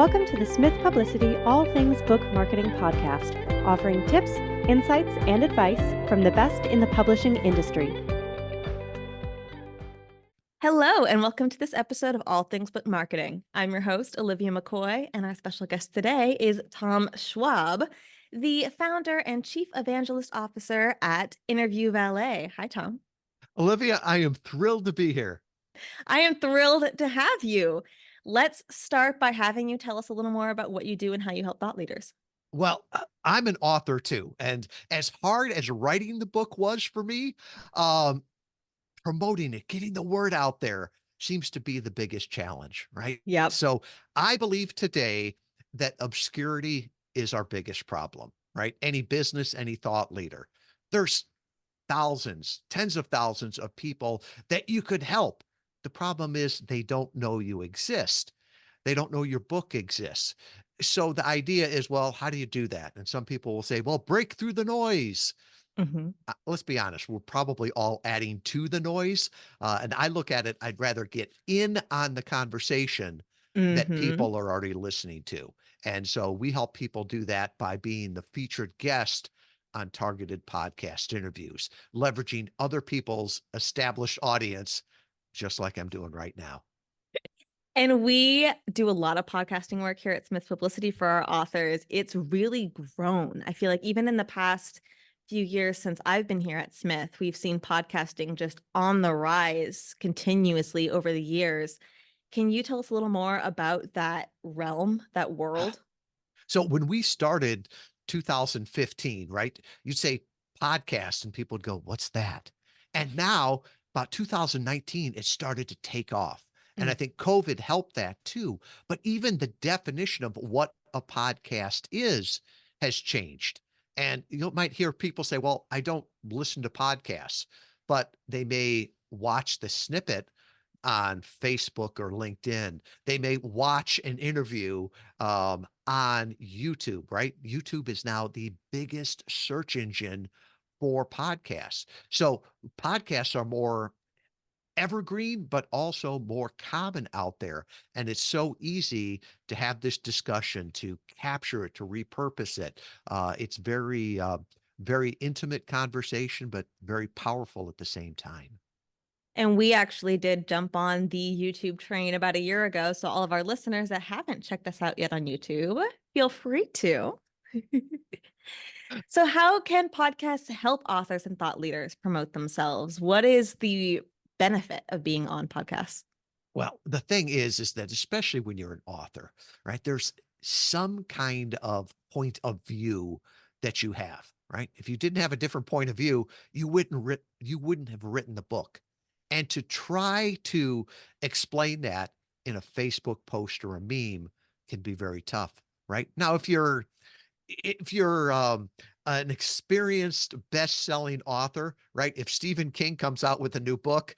Welcome to the Smith Publicity All Things Book Marketing Podcast, offering tips, insights, and advice from the best in the publishing industry. Hello, and welcome to this episode of All Things Book Marketing. I'm your host, Olivia McCoy, and our special guest today is Tom Schwab, the founder and Chief Evangelist Officer at Interview Valet. Hi, Tom. Olivia, I am thrilled to be here. I am thrilled to have you. Let's start by having you tell us a little more about what you do and how you help thought leaders. Well, I'm an author too. And as hard as writing the book was for me, um, promoting it, getting the word out there seems to be the biggest challenge, right? Yep. So I believe today that obscurity is our biggest problem, right? Any business, any thought leader. There's thousands, tens of thousands of people that you could help. The problem is they don't know you exist. They don't know your book exists. So the idea is, well, how do you do that? And some people will say, well, break through the noise. Mm-hmm. Let's be honest, we're probably all adding to the noise. And I look at it, I'd rather get in on the conversation that Mm-hmm. people are already listening to. And so we help people do that by being the featured guest on targeted podcast interviews, leveraging other people's established audience, just like I'm doing right now. And we do a lot of podcasting work here at Smith Publicity for our authors. It's really grown. I feel like even in the past few years since I've been here at Smith, we've seen podcasting just on the rise continuously over the years. Can you tell us a little more about that realm, that world? So when we started 2015, right, you'd say podcast and people would go, what's that? And now about 2019, it started to take off. And I think COVID helped that too. But even the definition of what a podcast is has changed. And you might hear people say, well, I don't listen to podcasts, but they may watch the snippet on Facebook or LinkedIn. They may watch an interview on YouTube, right? YouTube is now the biggest search engine for podcasts. So podcasts are more evergreen, but also more common out there. And it's so easy to have this discussion, to capture it, to repurpose it. It's very intimate conversation, but very powerful at the same time. And we actually did jump on the YouTube train about a year ago. So all of our listeners that haven't checked us out yet on YouTube, feel free to. So how can podcasts help authors and thought leaders promote themselves? What is the benefit of being on podcasts? Well, the thing is that especially when you're an author, right? There's some kind of point of view that you have, right? If you didn't have a different point of view, you wouldn't have written the book. And to try to explain that in a Facebook post or a meme can be very tough, right? Now, if you're an experienced best-selling author, right? If Stephen King comes out with a new book,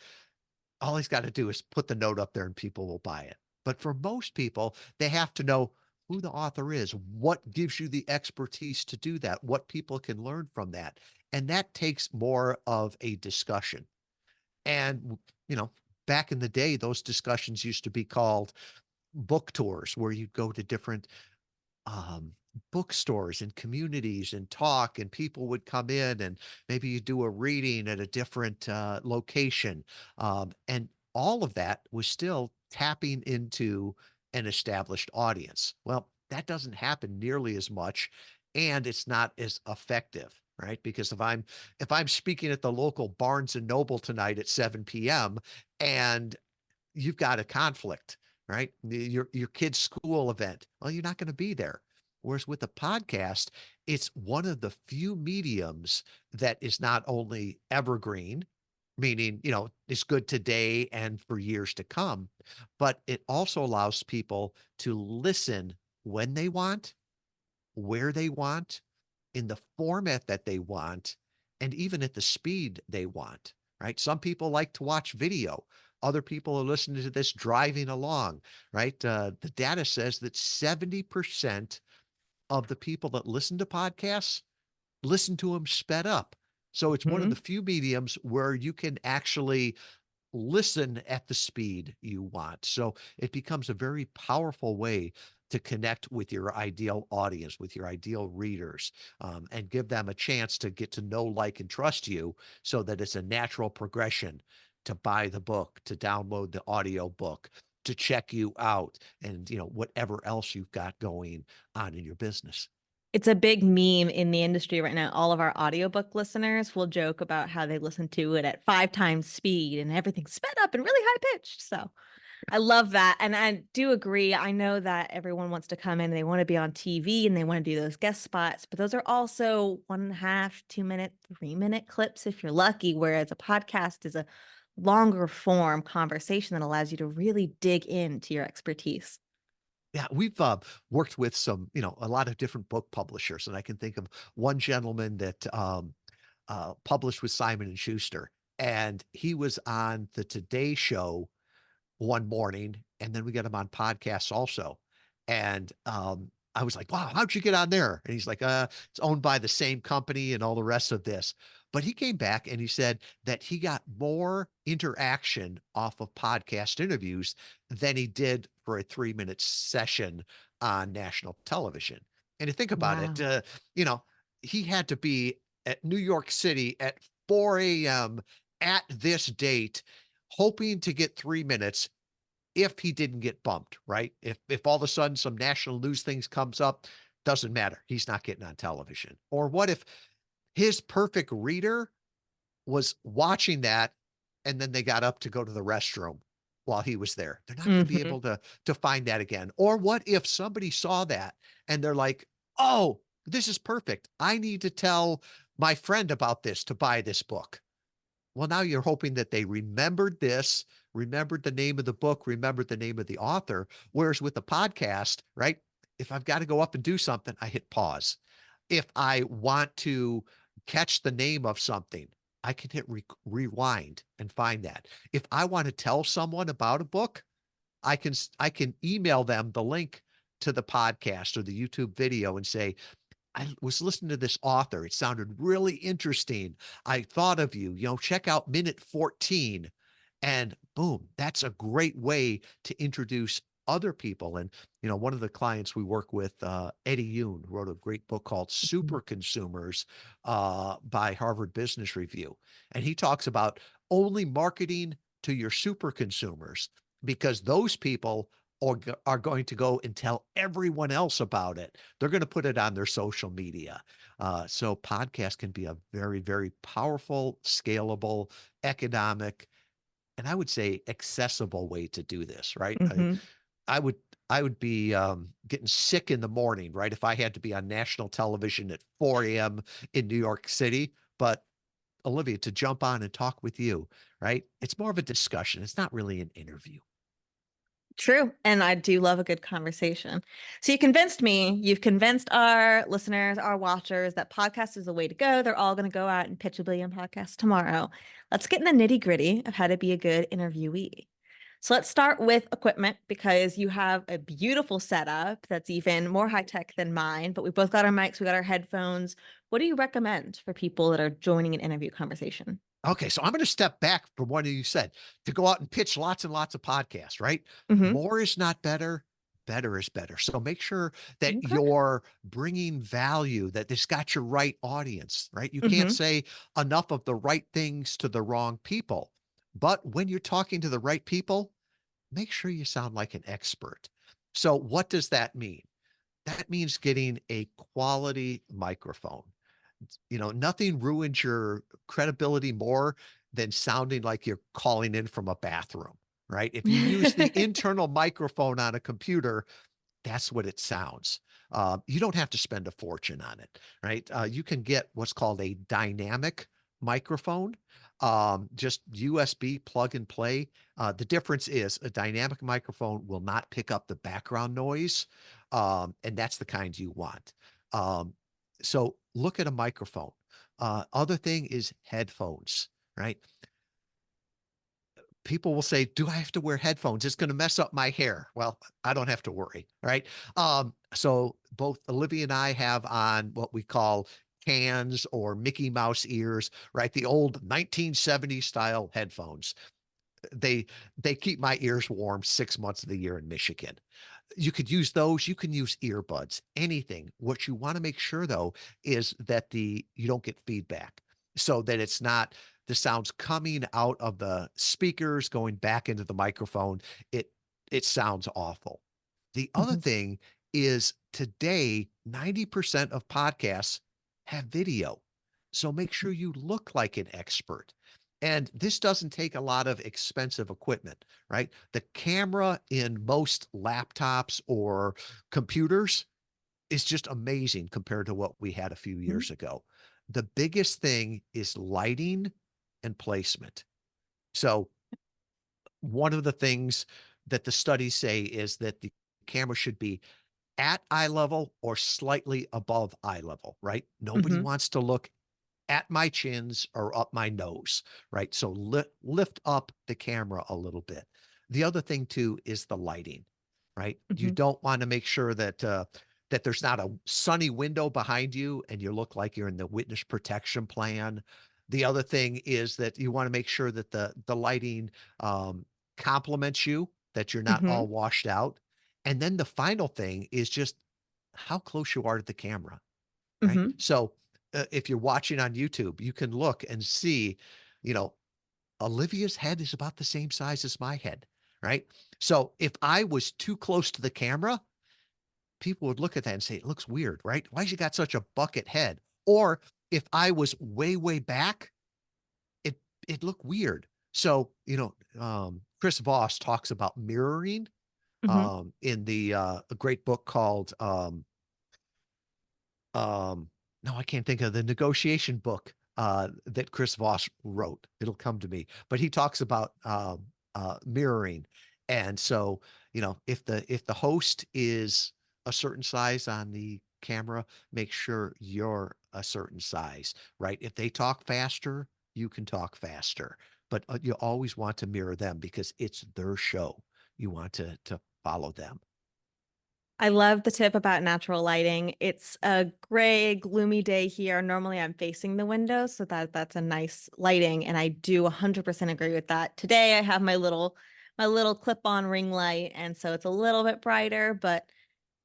all he's got to do is put the note up there and people will buy it. But for most people, they have to know who the author is, what gives you the expertise to do that, what people can learn from that. And that takes more of a discussion. And, back in the day, those discussions used to be called book tours, where you'd go to different um, bookstores and communities and talk, and people would come in and maybe you do a reading at a different location. And all of that was still tapping into an established audience. Well, that doesn't happen nearly as much, and it's not as effective. Right. Because if I'm speaking at the local Barnes and Noble tonight at 7 p.m. and you've got a conflict, right? Your kid's school event. Well, you're not going to be there. Whereas with a podcast, it's one of the few mediums that is not only evergreen, meaning, it's good today and for years to come, but it also allows people to listen when they want, where they want, in the format that they want, and even at the speed they want, right? Some people like to watch video. Other people are listening to this driving along, right? The data says that 70% of the people that listen to podcasts listen to them sped up. So it's one of the few mediums where you can actually listen at the speed you want. So it becomes a very powerful way to connect with your ideal audience, with your ideal readers, and give them a chance to get to know, like, and trust you so that it's a natural progression to buy the book, to download the audio book, to check you out, and whatever else you've got going on in your business. It's a big meme in the industry right now. All of our audiobook listeners will joke about how they listen to it at 5 times speed and everything's sped up and really high pitched. So I love that. And I do agree. I know that everyone wants to come in and they want to be on TV and they want to do those guest spots, but those are also 1.5, 2 minute, 3 minute clips if you're lucky. Whereas a podcast is a longer form conversation that allows you to really dig into your expertise. Yeah, we've worked with a lot of different book publishers, and I can think of one gentleman that published with Simon and Schuster, and he was on the Today Show one morning, and then we got him on podcasts also. And I was like, "Wow, how'd you get on there?" And he's like, it's owned by the same company and all the rest of this." But he came back and he said that he got more interaction off of podcast interviews than he did for a 3-minute session on national television. And to think about it, Wow. you know, he had to be at New York City at 4 a.m. at this date, hoping to get 3 minutes if he didn't get bumped, right? If all of a sudden some national news things comes up, doesn't matter. He's not getting on television. Or what if his perfect reader was watching that and then they got up to go to the restroom while he was there? They're not going to be Hmm. able to find that again. Or what if somebody saw that and they're like, "Oh, this is perfect. I need to tell my friend about this to buy this book." Well, now you're hoping that they remembered this, remembered the name of the book, remembered the name of the author. Whereas with the podcast, right? If I've got to go up and do something, I hit pause. If I want to catch the name of something, I can hit rewind and find that. If I want to tell someone about a book, I can email them the link to the podcast or the YouTube video and say, "I was listening to this author. It sounded really interesting. I thought of you. Check out minute 14." And boom, that's a great way to introduce other people. And, one of the clients we work with, Eddie Yoon, wrote a great book called Super Consumers by Harvard Business Review. And he talks about only marketing to your super consumers because those people are going to go and tell everyone else about it. They're going to put it on their social media. So podcast can be a very, very powerful, scalable, economic, and I would say accessible way to do this, right? Hmm. I would I would be getting sick in the morning, right? If I had to be on national television at 4 a.m. in New York City. But Olivia, to jump on and talk with you, right? It's more of a discussion. It's not really an interview. True. And I do love a good conversation. So you convinced me, you've convinced our listeners, our watchers that podcast is the way to go. They're all going to go out and pitch a billion podcasts tomorrow. Let's get in the nitty gritty of how to be a good interviewee. So let's start with equipment because you have a beautiful setup that's even more high tech than mine, but we both got our mics, we got our headphones. What do you recommend for people that are joining an interview conversation? Okay, so I'm going to step back from what you said to go out and pitch lots and lots of podcasts, right? Hmm. More is not better. Better is better. So make sure that Okay. you're bringing value, that it's got your right audience, right? You can't Hmm. say enough of the right things to the wrong people. But when you're talking to the right people, make sure you sound like an expert. So what does that mean? That means getting a quality microphone. Nothing ruins your credibility more than sounding like you're calling in from a bathroom, right? If you use the internal microphone on a computer, that's what it sounds. You don't have to spend a fortune on it, right? You can get what's called a dynamic microphone, just USB plug and play. The difference is a dynamic microphone will not pick up the background noise, and that's the kind you want. Um, so look at a microphone. Other thing is headphones, right? People will say, "Do I have to wear headphones? It's going to mess up my hair." Well, I don't have to worry, right? So both Olivia and I have on what we call cans or Mickey Mouse ears, right? The old 1970s style headphones. They they keep my ears warm 6 months of the year in Michigan. You could use those, you can use earbuds, anything. What you wanna make sure though is that you don't get feedback, so that it's not the sounds coming out of the speakers going back into the microphone. It it sounds awful. The other Mhm. thing is today, 90% of podcasts have video. So make sure you look like an expert. And this doesn't take a lot of expensive equipment, right? The camera in most laptops or computers is just amazing compared to what we had a few Mhm. years ago. The biggest thing is lighting and placement. So, one of the things that the studies say is that the camera should be at eye level or slightly above eye level, right? Nobody Mhm. wants to look at my chins or up my nose, right? So lift up the camera a little bit. The other thing too is the lighting, right? You Mhm. don't want to make sure that that there's not a sunny window behind you and you look like you're in the witness protection plan. The other thing is that you want to make sure that the lighting complements you, that you're not Mhm. all washed out. And then the final thing is just how close you are to the camera, right? Mhm. So, if you're watching on YouTube, you can look and see, you know, Olivia's head is about the same size as my head, right? So, if I was too close to the camera, people would look at that and say, "It looks weird, right? Why she got such a bucket head?" Or if I was way, way back, it it looked weird. So, Chris Voss talks about mirroring, Mhm. in a great book called, Um, no, I can't think of the negotiation book, that Chris Voss wrote. It'll come to me. But he talks about, mirroring. And so, if the host is a certain size on the camera, make sure you're a certain size, right? If they talk faster, you can talk faster. But, you always want to mirror them because it's their show. You want to follow them. I love the tip about natural lighting. It's a gray, gloomy day here. Normally, I'm facing the window, so that's a nice lighting, and I do 100% agree with that. Today, I have my little clip-on ring light, and so it's a little bit brighter, but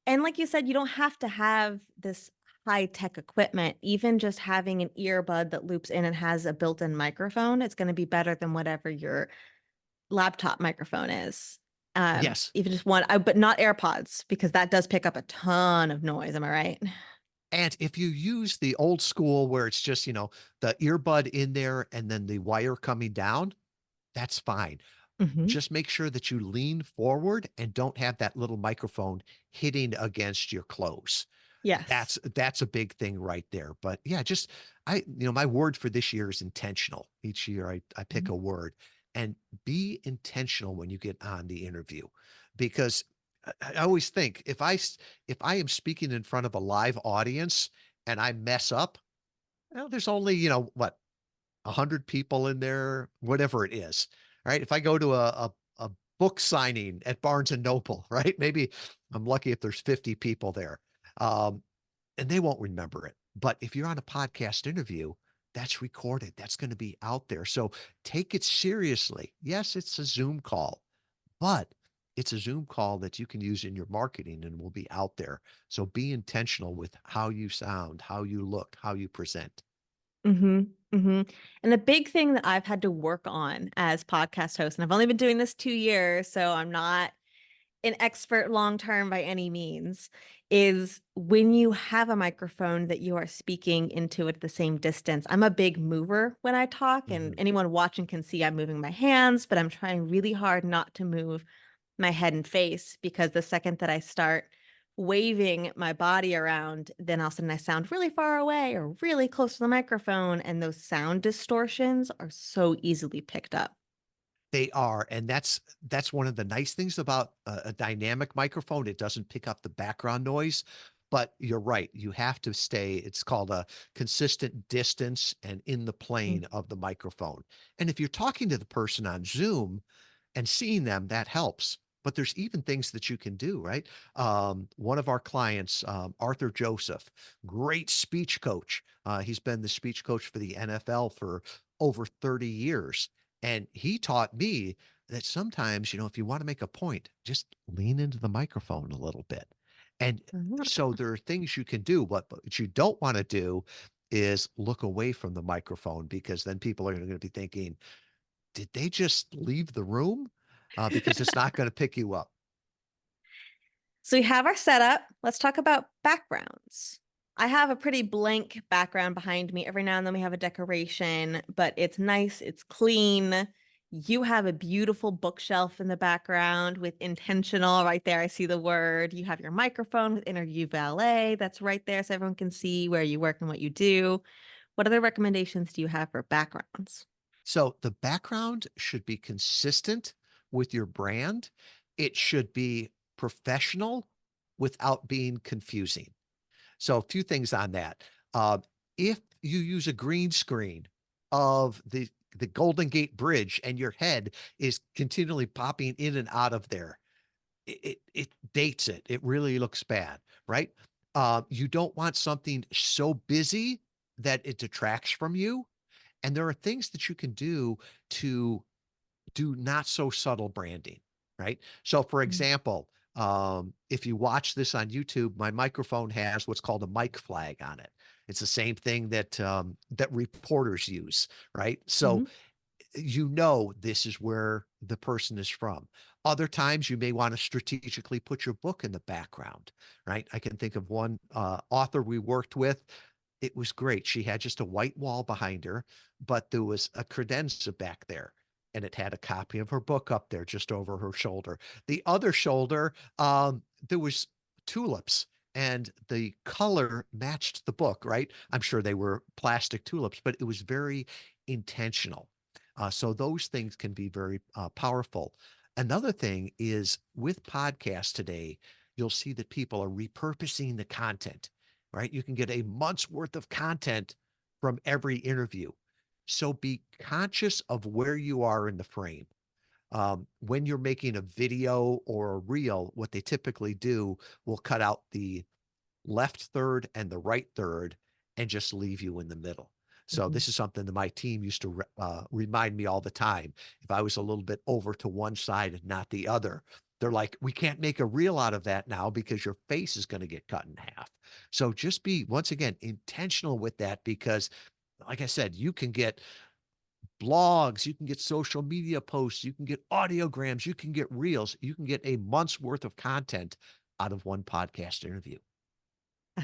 and like you said, you don't have to have this high-tech equipment. Even just having an earbud that loops in and has a built-in microphone, it's gonna be better than whatever your laptop microphone is. Yes. Even just one, but not AirPods because that does pick up a ton of noise. Am I right? And if you use the old school where it's just, the earbud in there and then the wire coming down, that's fine. Mhm. Just make sure that you lean forward and don't have that little microphone hitting against your clothes. Yes. That's a big thing right there. But yeah, just my word for this year is intentional. Each year I pick Mhm. a word and be intentional when you get on the interview because I always think if I am speaking in front of a live audience and I mess up, well, there's only, what, 100 people in there, whatever it is, right? If I go to a book signing at Barnes and Noble, right? Maybe I'm lucky if there's 50 people there. Um, and they won't remember it. But if you're on a podcast interview, that's recorded. That's going to be out there. So take it seriously. Yes, it's a Zoom call, but it's a Zoom call that you can use in your marketing and will be out there. So be intentional with how you sound, how you look, how you present. Mhm. Mhm. And the big thing that I've had to work on as podcast host, and I've only been doing this 2 years, so I'm not an expert long term by any means, is when you have a microphone that you are speaking into at the same distance. I'm a big mover when I talk, and Mhm. anyone watching can see I'm moving my hands, but I'm trying really hard not to move my head and face because the second that I start waving my body around, then all of a sudden I sound really far away or really close to the microphone, and those sound distortions are so easily picked up. They are, and that's one of the nice things about a dynamic microphone. It doesn't pick up the background noise, but you're right. You have to stay, it's called a consistent distance and in the Mm. plane of the microphone. And if you're talking to the person on Zoom and seeing them, that helps. But there's even things that you can do, right? One of our clients, Arthur Joseph, great speech coach. He's been the speech coach for the NFL for over 30 years. And he taught me that sometimes, if you want to make a point, just lean into the microphone a little bit. And Mhm. so there are things you can do. What you don't want to do is look away from the microphone, because then people are going to be thinking, did they just leave the room? Because it's not going to pick you up. So we have our setup. Let's talk about backgrounds. I have a pretty blank background behind me. Every now and then we have a decoration, but it's nice, it's clean. You have a beautiful bookshelf in the background with intentional right there. I see the word. You have your microphone with interview valet that's right there so everyone can see where you work and what you do. What other recommendations do you have for backgrounds? So the background should be consistent with your brand. It should be professional without being confusing. So a few things on that. If you use a green screen of the Golden Gate Bridge and your head is continually popping in and out of there, it dates it. It really looks bad, right? You don't want something so busy that it detracts from you. And there are things that you can to do not so subtle branding, right? So, for example, if you watch this on YouTube, my microphone has what's called a mic flag on it. It's the same thing that reporters use, right? So Mhm. this is where the person is from. Other times you may want to strategically put your book in the background, right? I can think of one author we worked with. It was great. She had just a white wall behind her, but there was a credenza back there. And it had a copy of her book up there just over her shoulder. The other shoulder, there was tulips, and the color matched the book, right? I'm sure they were plastic tulips, but it was very intentional. So those things can be very powerful. Another thing is with podcasts today, you'll see that people are repurposing the content, right? You can get a month's worth of content from every interview. So be conscious of where you are in the frame. When you're making a video or a reel, what they typically do will cut out the left third and the right third and just leave you in the middle. So Mhm. this is something that my team used to remind me all the time. If I was a little bit over to one side and not the other, they're like, we can't make a reel out of that now because your face is going to get cut in half. So just be, once again, intentional with that, because like I said, you can get blogs, you can get social media posts, you can get audiograms, you can get reels, you can get a month's worth of content out of one podcast interview.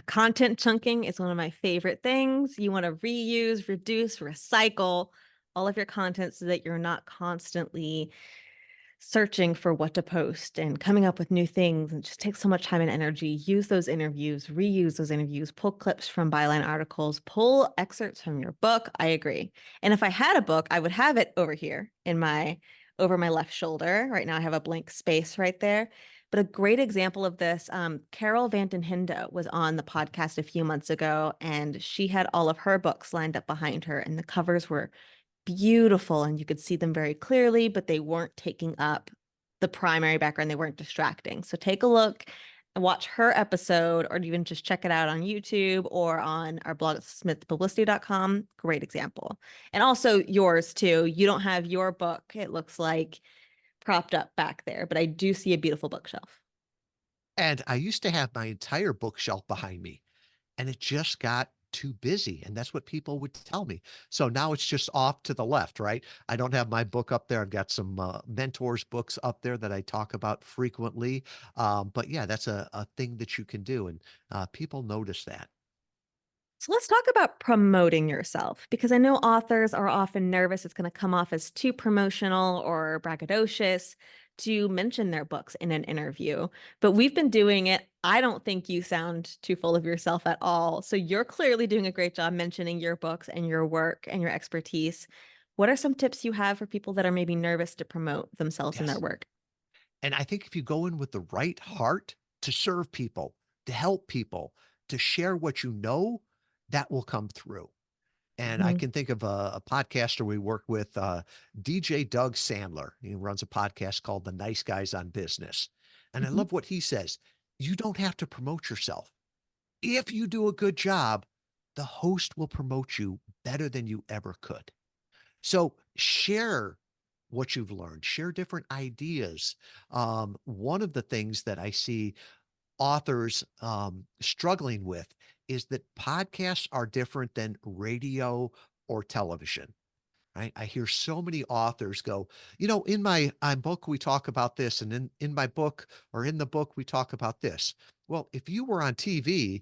Content chunking is one of my favorite things. You want to reuse, reduce, recycle all of your content so that you're not constantly searching for what to post and coming up with new things, and just takes so much time and energy. Use those interviews, reuse those interviews, pull clips from byline articles, pull excerpts from your book. I agree. And if I had a book, I would have it over here in my over my left shoulder. Right now I have a blank space right there. But a great example of this, Carol Vanton Hindo was on the podcast a few months ago, and she had all of her books lined up behind her, and the covers were beautiful and you could see them very clearly, but they weren't taking up the primary background. They weren't distracting. So take a look and watch her episode, or even just check it out on YouTube or on our blog at smithpublicity.com. Great example. And also yours too. You don't have your book, it looks like, propped up back there, but I do see a beautiful bookshelf. And I used to have my entire bookshelf behind me, and it just got too busy. And that's what people would tell me. So now it's just off to the left, right? I don't have my book up there. I've got some mentors' books up there that I talk about frequently. But yeah, that's a thing that you can do. And people notice that. So let's talk about promoting yourself, because I know authors are often nervous it's going to come off as too promotional or braggadocious to mention their books in an interview. But we've been doing it. I don't think you sound too full of yourself at all. So you're clearly doing a great job mentioning your books and your work and your expertise. What are some tips you have for people that are maybe nervous to promote themselves and their Yes. work? And I think if you go in with the right heart to serve people, to help people, to share what you know, that will come through. And I Mhm. can think of a podcaster we work with, DJ Doug Sandler. He runs a podcast called The Nice Guys on Business. And I Mhm. love what he says. You don't have to promote yourself. If you do a good job, the host will promote you better than you ever could. So share what you've learned, share different ideas. One of the things that I see authors struggling with is that podcasts are different than radio or television. Right? I hear so many authors go, in my book, we talk about this, and in my book or in the book, we talk about this. Well, if you were on TV,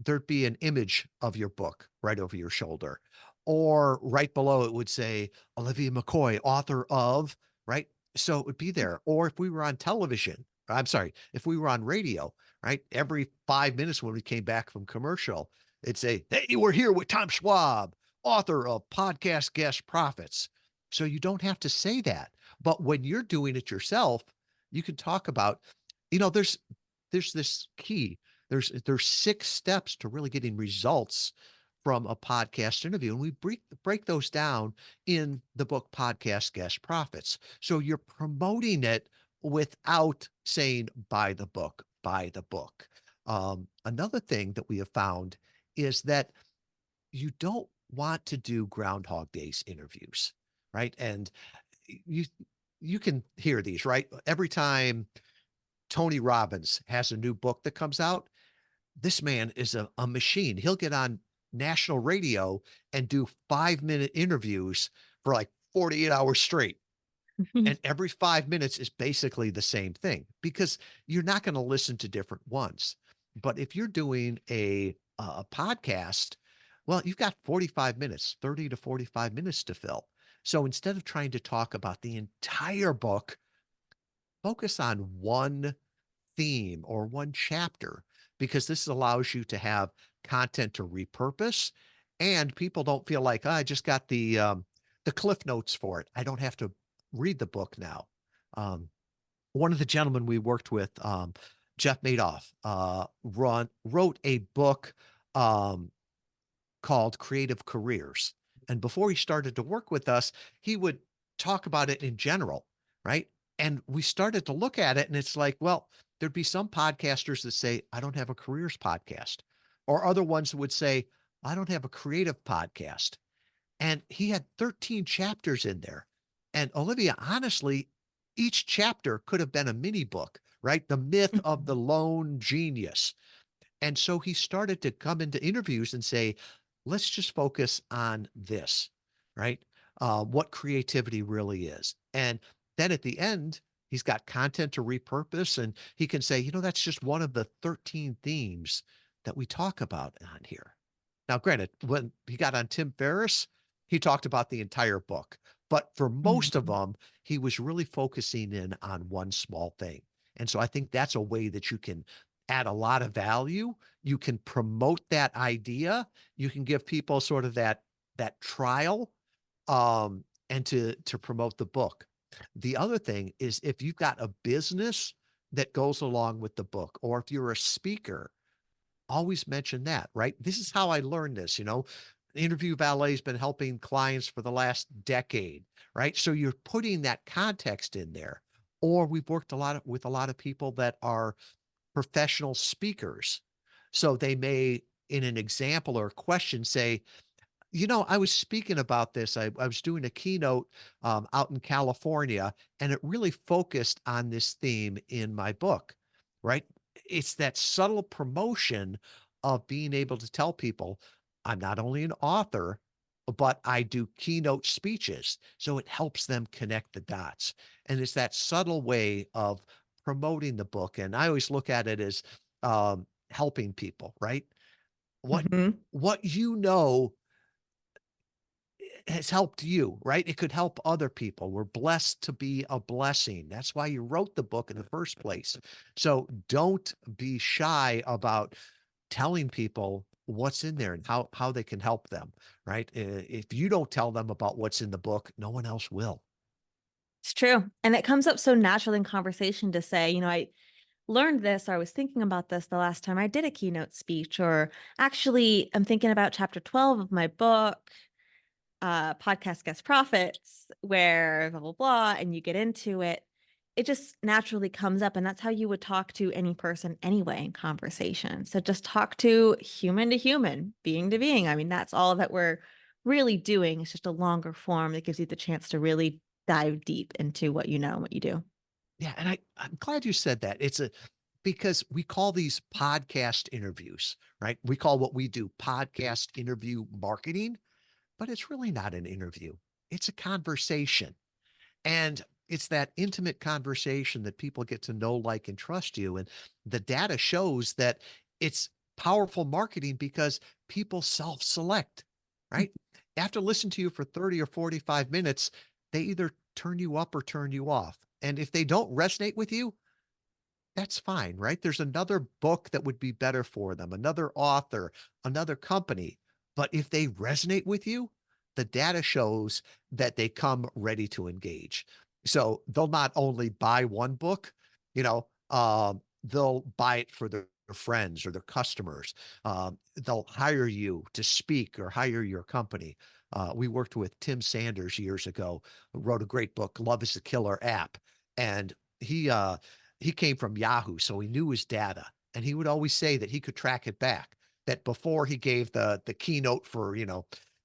there'd be an image of your book right over your shoulder. Or right below it would say Olivia McCoy, author of, right? So it would be there. Or if we were on television, I'm sorry, if we were on radio, right? Every 5 minutes when we came back from commercial, it'd say, hey, we're here with Tom Schwab, author of Podcast Guest Profits. So you don't have to say that. But when you're doing it yourself, you can talk about, there's this key there's 6 steps to really getting results from a podcast interview, and we break those down in the book Podcast Guest Profits. So you're promoting it without saying, "Buy the book, buy the book." Another thing that we have found is that you don't want to do Groundhog Days interviews, right? And you you can hear these, right? Every time Tony Robbins has a new book that comes out, this man is a machine. He'll get on national radio and do 5-minute interviews for like 48 hours straight. And every 5 minutes is basically the same thing because you're not going to listen to different ones. But if you're doing a podcast, well, you've got 45 minutes, 30 to 45 minutes to fill. So instead of trying to talk about the entire book, focus on one theme or one chapter because this allows you to have content to repurpose and people don't feel like, "Oh, I just got the cliff notes for it. I don't have to read the book now." Um, One of the gentlemen we worked with, Jeff Madoff, wrote a book um, called Creative Careers. And before he started to work with us, he would talk about it in general, right? And we started to look at it and it's like, well, there'd be some podcasters that say, I don't have a careers podcast, or other ones that would say, I don't have a creative podcast. And he had 13 chapters in there. And Olivia, honestly, each chapter could have been a mini book, right? The myth of the lone genius. And so he started to come into interviews and say, let's just focus on this, right? What creativity really is. And then at the end, he's got content to repurpose and he can say, that's just one of the 13 themes that we talk about on here. Now, granted, when he got on Tim Ferriss, he talked about the entire book. But for most of Mhm. them, he was really focusing in on one small thing. And so I think that's a way that you can add a lot of value. You can promote that idea. You can give people sort of that trial and to promote the book. The other thing is if you've got a business that goes along with the book, or if you're a speaker, always mention that, right? This is how I learned this, Interview Valet has been helping clients for the last decade, right? So you're putting that context in there. Or we've worked with a lot of people that are professional speakers. So they may, in an example or a question, say, I was speaking about this. I was doing a keynote out in California, and it really focused on this theme in my book, right? It's that subtle promotion of being able to tell people, I'm not only an author, but I do keynote speeches. So it helps them connect the dots. And it's that subtle way of promoting the book. And I always look at it as helping people, right? What Mhm. what you know has helped you, right? It could help other people. We're blessed to be a blessing. That's why you wrote the book in the first place. So don't be shy about telling people what's in there and how they can help them, right? If you don't tell them about what's in the book, no one else will. It's true. And it comes up so naturally in conversation to say, I learned this, or I was thinking about this the last time I did a keynote speech, or actually, I'm thinking about chapter 12 of my book, Podcast Guest Profits, where blah, blah, blah, and you get into it. It just naturally comes up. And that's how you would talk to any person anyway in conversation. So just talk to human, being to being. I mean, that's all that we're really doing. It's just a longer form that gives you the chance to really dive deep into what you know and what you do. Yeah, and I'm glad you said that. Because we call these podcast interviews, right? We call what we do podcast interview marketing, but it's really not an interview. It's a conversation. And it's that intimate conversation that people get to know, like, and trust you. And the data shows that it's powerful marketing because people self select, right? After listening to you for 30 or 45 minutes, they either turn you up or turn you off. And if they don't resonate with you, that's fine, right? There's another book that would be better for them, another author, another company. But if they resonate with you, the data shows that they come ready to engage. So they'll not only buy one book, they'll buy it for their friends or their customers. They'll hire you to speak or hire your company. We worked with Tim Sanders years ago, who wrote a great book, Love is the Killer App. And he came from Yahoo, so he knew his data, and he would always say that he could track it back. That before he gave the keynote for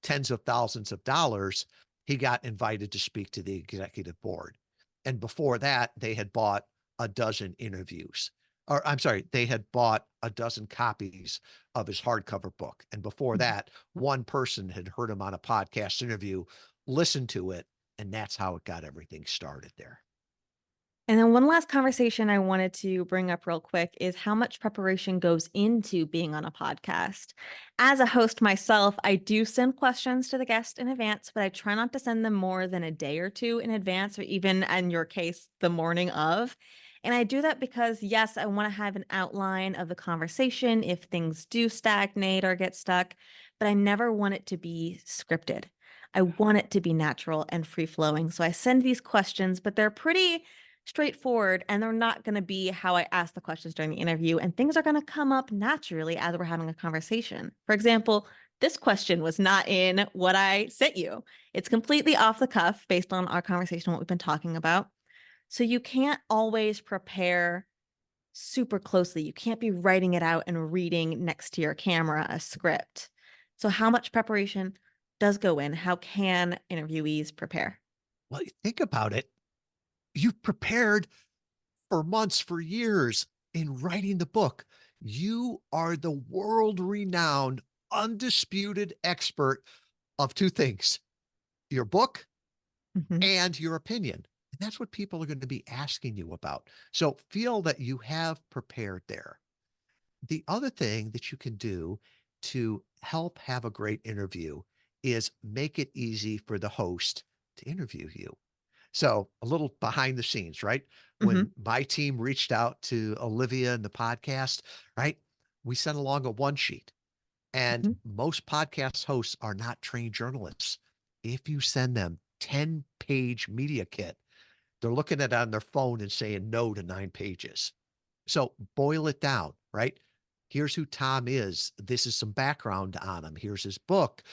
tens of thousands of dollars, he got invited to speak to the executive board, and before that, they had bought a dozen interviews, or I'm sorry, they had bought a dozen copies of his hardcover book, and before Mhm. that, one person had heard him on a podcast interview, listened to it, and that's how it got everything started there. And then one last conversation I wanted to bring up real quick is how much preparation goes into being on a podcast. As a host myself, I do send questions to the guest in advance, but I try not to send them more than a day or two in advance, or even in your case, the morning of. And I do that because, yes, I want to have an outline of the conversation if things do stagnate or get stuck, but I never want it to be scripted. I want it to be natural and free flowing. So I send these questions, but they're pretty straightforward and they're not going to be how I ask the questions during the interview. And things are going to come up naturally as we're having a conversation. For example, this question was not in what I sent you. It's completely off the cuff based on our conversation, what we've been talking about. So you can't always prepare super closely. You can't be writing it out and reading next to your camera a script. So, how much preparation does go in? How can interviewees prepare? Well, you think about it. You've prepared for months, for years in writing the book. You are the world renowned, undisputed expert of two things: your book Mhm. and your opinion. And that's what people are going to be asking you about. So feel that you have prepared there. The other thing that you can do to help have a great interview is make it easy for the host to interview you. So a little behind the scenes, right? When Mhm. my team reached out to Olivia and the podcast, right? We sent along a one sheet. And Mhm. most podcast hosts are not trained journalists. If you send them 10-page media kit, they're looking at it on their phone and saying no to 9 pages. So boil it down, right? Here's who Tom is. This is some background on him. Here's his book.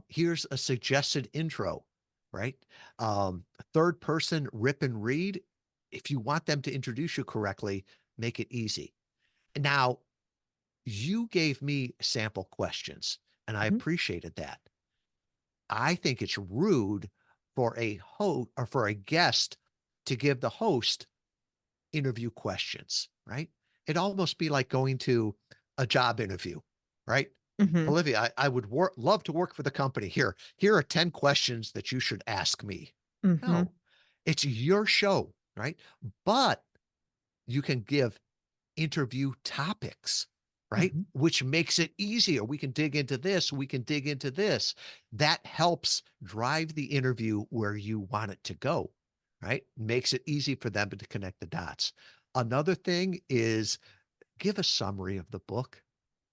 Here's a suggested intro, right? Third person rip and read. If you want them to introduce you correctly, make it easy. Now, you gave me sample questions, and I Mhm. appreciated that. I think it's rude for a host or for a guest to give the host interview questions, right? It'd almost be like going to a job interview, right? Mhm. Olivia, I would love to work for the company. Here are 10 questions that you should ask me. Mhm. No, it's your show, right? But you can give interview topics, right? Mhm. Which makes it easier. We can dig into this. We can dig into this. That helps drive the interview where you want it to go, right? Makes it easy for them to connect the dots. Another thing is give a summary of the book,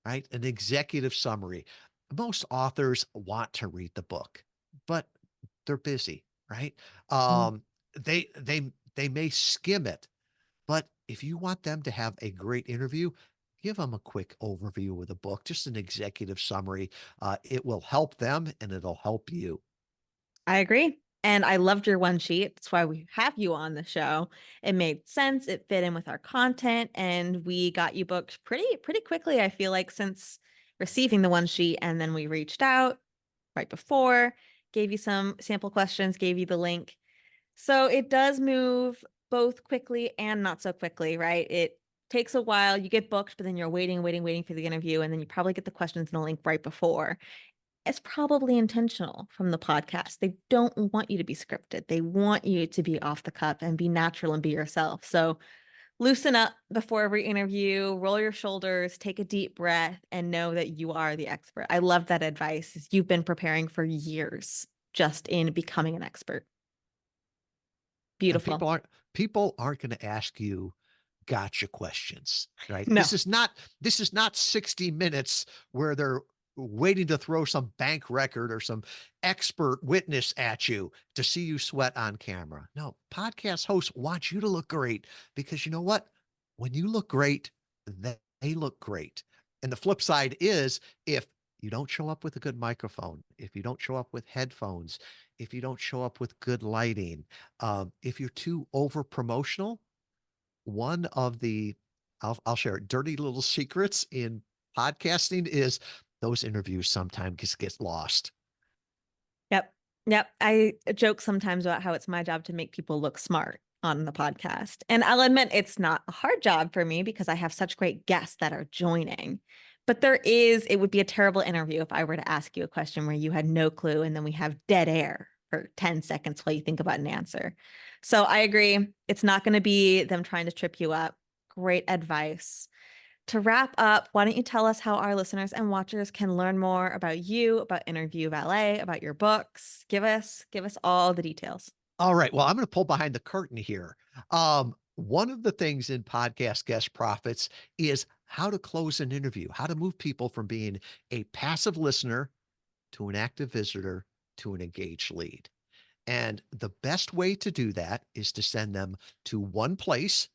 right? An executive summary. Most authors want to read the book, but they're busy, right? Mhm. Um, they may skim it, but if you want them to have a great interview, give them a quick overview of the book, just an executive summary. It will help them and it'll help you. I agree. And I loved your one sheet. That's why we have you on the show. It made sense. It fit in with our content, and we got you booked pretty quickly. I feel like since receiving the one sheet, and then we reached out right before, gave you some sample questions, gave you the link. So it does move both quickly and not so quickly, right? It takes a while. You get booked, but then you're waiting for the interview. And then you probably get the questions in the link right before. It's probably intentional from the podcast. They don't want you to be scripted. They want you to be off the cuff and be natural and be yourself. So loosen up before every interview, roll your shoulders, take a deep breath, and know that you are the expert. I love that advice. You've been preparing for years just in becoming an expert. And Beautiful. people aren't going to ask you gotcha questions, right? No. This is not 60 minutes where they're waiting to throw some bank record or some expert witness at you to see you sweat on camera. No, podcast hosts want you to look great because you know what? When you look great, they look great. And the flip side is if you don't show up with a good microphone, if you don't show up with headphones, if you don't show up with good lighting, if you're too over promotional, one of the I'll share it, dirty little secrets in podcasting is those interviews sometimes just get lost. Yep. Yep. I joke sometimes about how it's my job to make people look smart on the podcast. And I'll admit it's not a hard job for me because I have such great guests that are joining. But it would be a terrible interview if I were to ask you a question where you had no clue and then we have dead air for 10 seconds while you think about an answer. So I agree. It's not going to be them trying to trip you up. Great advice. To wrap up, why don't you tell us how our listeners and watchers can learn more about you, about Interview Valet, about your books? Give us all the details. All right. Well, I'm going to pull behind the curtain here. One of the things in podcast guest profits is how to close an interview, how to move people from being a passive listener to an active visitor to an engaged lead. And the best way to do that is to send them to one place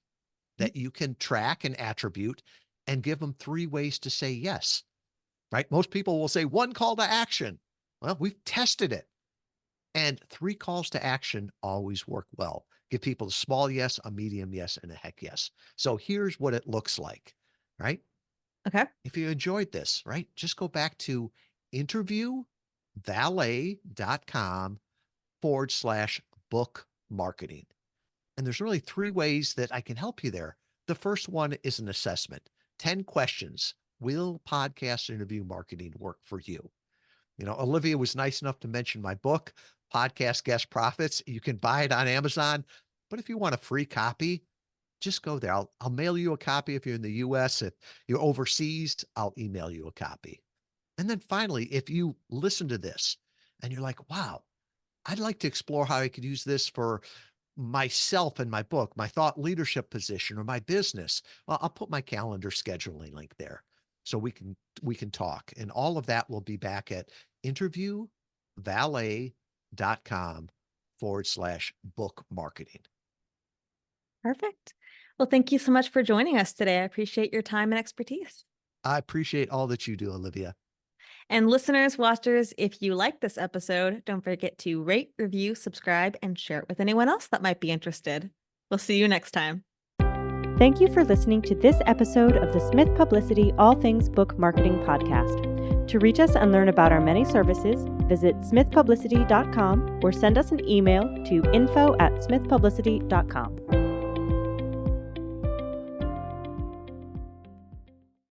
that you can track and attribute and give them 3 ways to say yes, right? Most people will say 1 call to action. Well, we've tested it. And 3 calls to action always work well. Give people a small yes, a medium yes, and a heck yes. So here's what it looks like, right? Okay. If you enjoyed this, right, just go back to interviewvalet.com/book marketing. And there's really 3 ways that I can help you there. The first one is an assessment. 10 questions. Will podcast interview marketing work for you? You know, Olivia was nice enough to mention my book, Podcast Guest Profits. You can buy it on Amazon. But if you want a free copy, just go there. I'll mail you a copy if you're in the US. If you're overseas, I'll email you a copy. And then finally, if you listen to this and you're like, wow, I'd like to explore how I could use this for myself and my book, my thought leadership position, or my business, well, I'll put my calendar scheduling link there so we can talk. And all of that will be back at interviewvalet.com/book marketing. Perfect. Well, thank you so much for joining us today. I appreciate your time and expertise. I appreciate all that you do, Olivia. And listeners, watchers, if you like this episode, don't forget to rate, review, subscribe, and share it with anyone else that might be interested. We'll see you next time. Thank you for listening to this episode of the Smith Publicity All Things Book Marketing Podcast. To reach us and learn about our many services, visit smithpublicity.com or send us an email to info@smithpublicity.com.